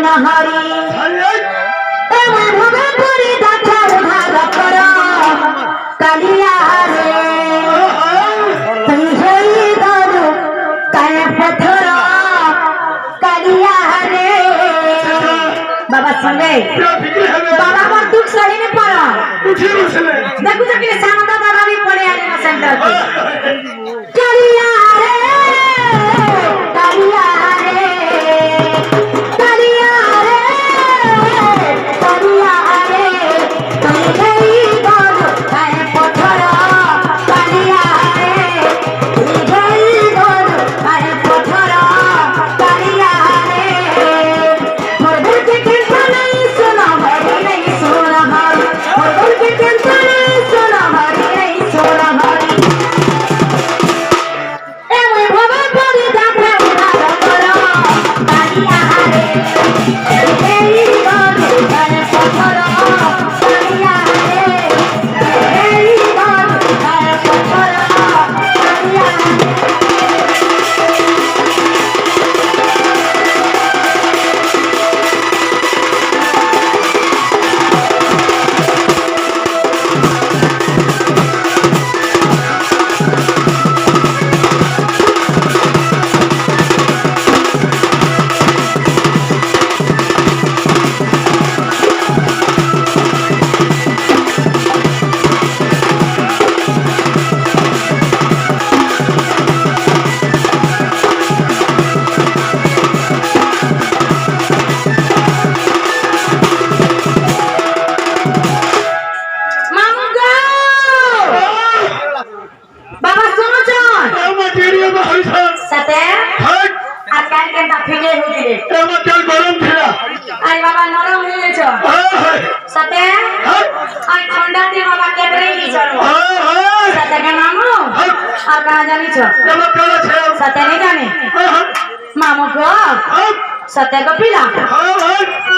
সোনাহারি এমন ভাবে করি দেখা উদ্ধার করো কালিয়া রে তুই হই গরু কায়া পথর কালিয়া রে বাবা সঙ্গে বাবা আমার দুঃখ সহিনে পড়া দেখো তো কিলে সামদা দাদা भी পড়ে আলে না সেন্টার কালিয়া রে কালিয়া রে কালিয়া রে কালিয়া রে তুই এই গরু কায়া পথর কালিয়া রে তুই এই গরু কায়া পথর কালিয়া রে মোর বুকে কেন নাই সোনা ভরি নাই সোনা ভরি মোর বুকে কেন নাই সোনা ভরি নাই সোনা ভরি এমন ভাবে পড়ি দেখা উদ্ধার করো কালিয়া রে এই গরু কায়া পথর কালিয়া রে এই গরু কায়া পথর কালিয়া রে মামু গো বাবা শুনো চল সাথে আর কাল কেনটা ফিরে হইছিলে আই বাবা নরম হয়ে গেছো সাথে আর ঠান্ডাতে বাবা কেটে গেছো সাথে কে মামু আর কাহা জানিছো সাথে नहीं জানে মামু গো সাথে গো পিলা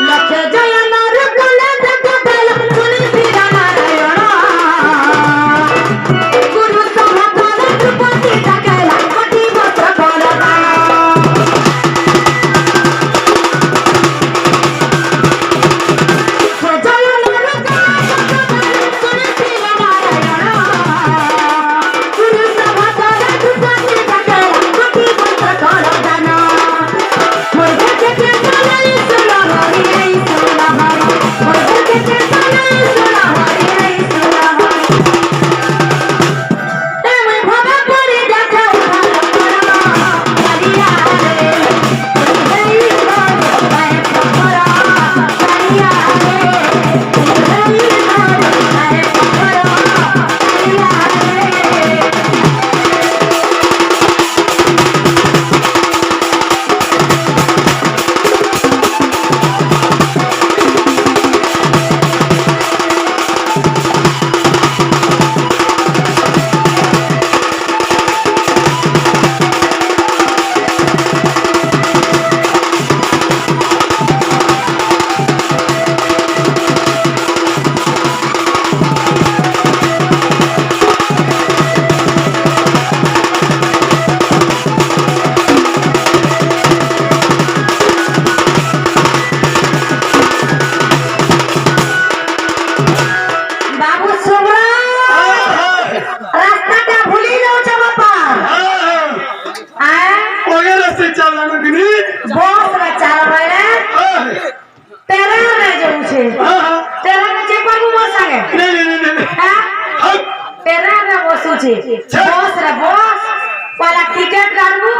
লক্ষ্য জয় নার কলে দেখা পেল তুলসী নারায়ণ গুরু সমাধান ত্রিপতি টাকালা কোটি বছর বলবা জয় নার কলে তুলসী নারায়ণ গুরু সমাধান ত্রিপতি টাকালা কোটি বছর বলবা মোর বুকে কেন নাই সোনা ভরি নাই সোনা ভরি মোর বুকে কেন নাই সোনা ভরি নাই সোনা ভরি এমন ভাবে পড়ি দেখা উদ্ধার করো কালিয়া রে এই গরু কায়া পথর কালিয়া রে এই গরু কায়া পথর কালিয়া রে বাবু সুব্রা রাস্তাটা ভুলি যাওছ বাপা বস রে চালবে রে তেরা রে যাউছে তেরা রে যে পাবু মোর সঙ্গে হ্যাঁ তেরা রে বসুছে বস রে বস পहला टिकट काटबू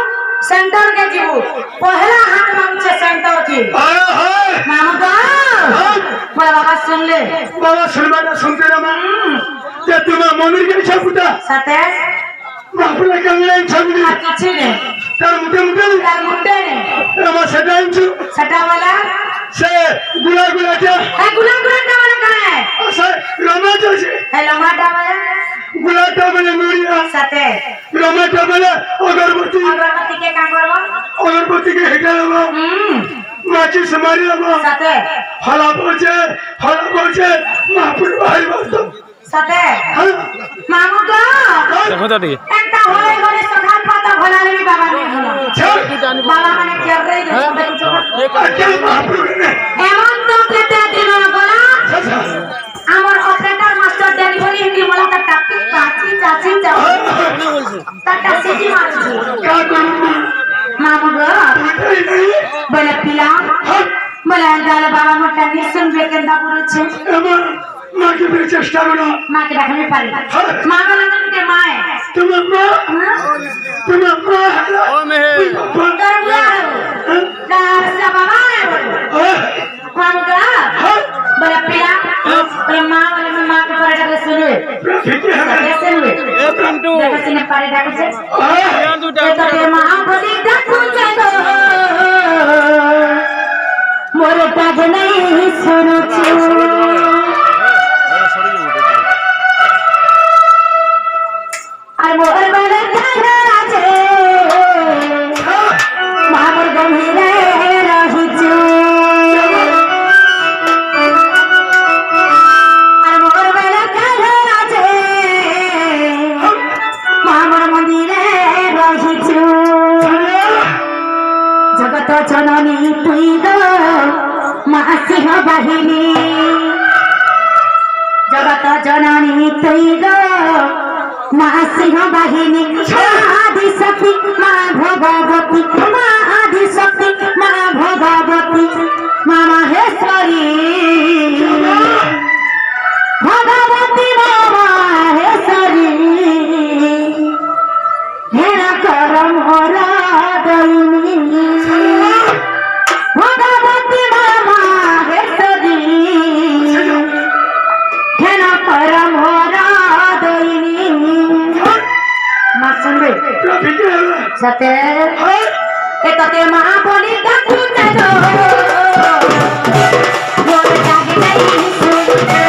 सेंटर के जीबू पहला हाथ मांगछे सेंटर की मामा का बोला बाबा सुन ले बाबा सुनबाटा सुनते रे मां जे तुम्हार मंदिर के छपुटा साथे बापुला कंगले छबुली आ किछि ने तार मुटे ने एमा सेटाइंचु सटा वाला से गुला गुला के है गुला का वाला कहां है से रमाटा से है लमाटा वाला गुलाटा वाला नूरिया साथे रमाटा वाला अगरबत्ती के काम करबो अगरबत्ती के हेटा लेबो माची से मारी लेबो साथे हला पहुंचे महापुर भाई बस साथे मामू का देखो तो ठीक একটা হলে ঘরে সকাল পাতা ভোলালে বাবা নেই হলো বাবা মানে কেয়ার রে এমন তো কেটে দিল গলা আমার অপারেটর মাস্টার ডেলিভারি কি বলা তা টাপি পাচি চাচি যাও তা সিটি মারছি মামু গো বলে পিলা বলে গাল বাবা মোটা নিশুন বেকেন্দা পড়ছে মাকে বের চেষ্টা করো মাকে দেখাতে পারি মা বলে তুমি মায় তোমার মা ও মেহে তোর গাছা বাবা মামু গো বলে পিলা বলে মা বলে মা के परे डाके सुने कैसे हुए ए पिंटू देखो सिने परे डाके से यार तू तो के मां बोली डाकू चलो मोरे पाज नहीं सुनो আর মোর বেলা জানা আছে মামুর গম্ভীরে রহিছো আর মোর বেলা জানা আছে মামুর মন্দিরে রহিছো জগত জননী তুই গো মা সিংহ বাহিনী জগত জননী তুই গো মা সিংহ বাহিনী আদি শক্তি মা ভগবতী মা আদি শক্তি মা ভগবতী মা মাহেশ্বরী ভগবতী মা মাহেশ্বরী হেরা করম হরা দৈনী ভগবতী মা মাহেশ্বরী হেরা করম হরা দৈনী सुनबे सते ए तते महा बोली डाकू चलो मोर जागे नहीं सुनते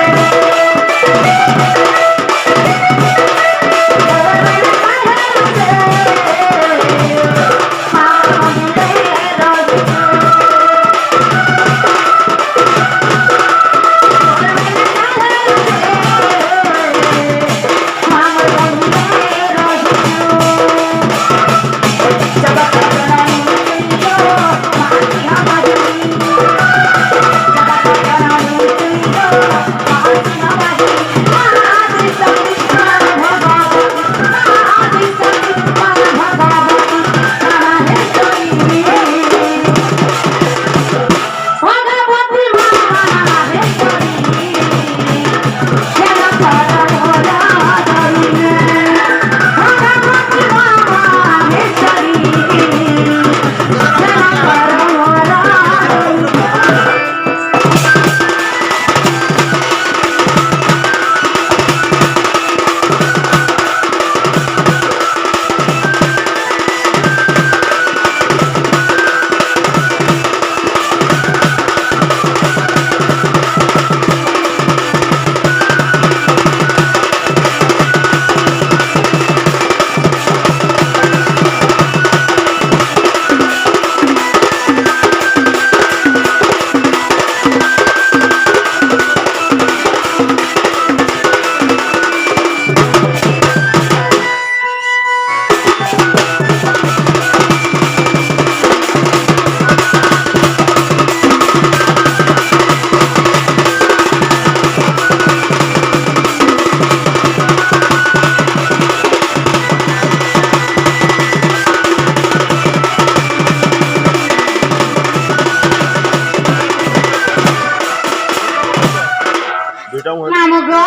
मामू गो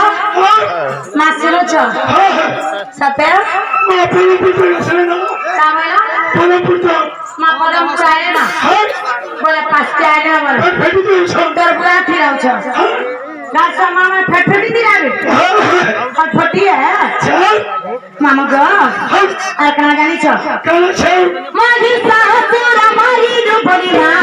मासुरो छ सते मा पुरुपुर सेना कामला पुरुपुर मा पदम चाहे ना बोले पास्ते आने बोले फेटी दे सुंदर बुआ थिराउ छ गासा मामा फेटी दिराबे और फटी है मामू गो और कना जानी छ कना छ मागी सासुरा मारी रो बोली ना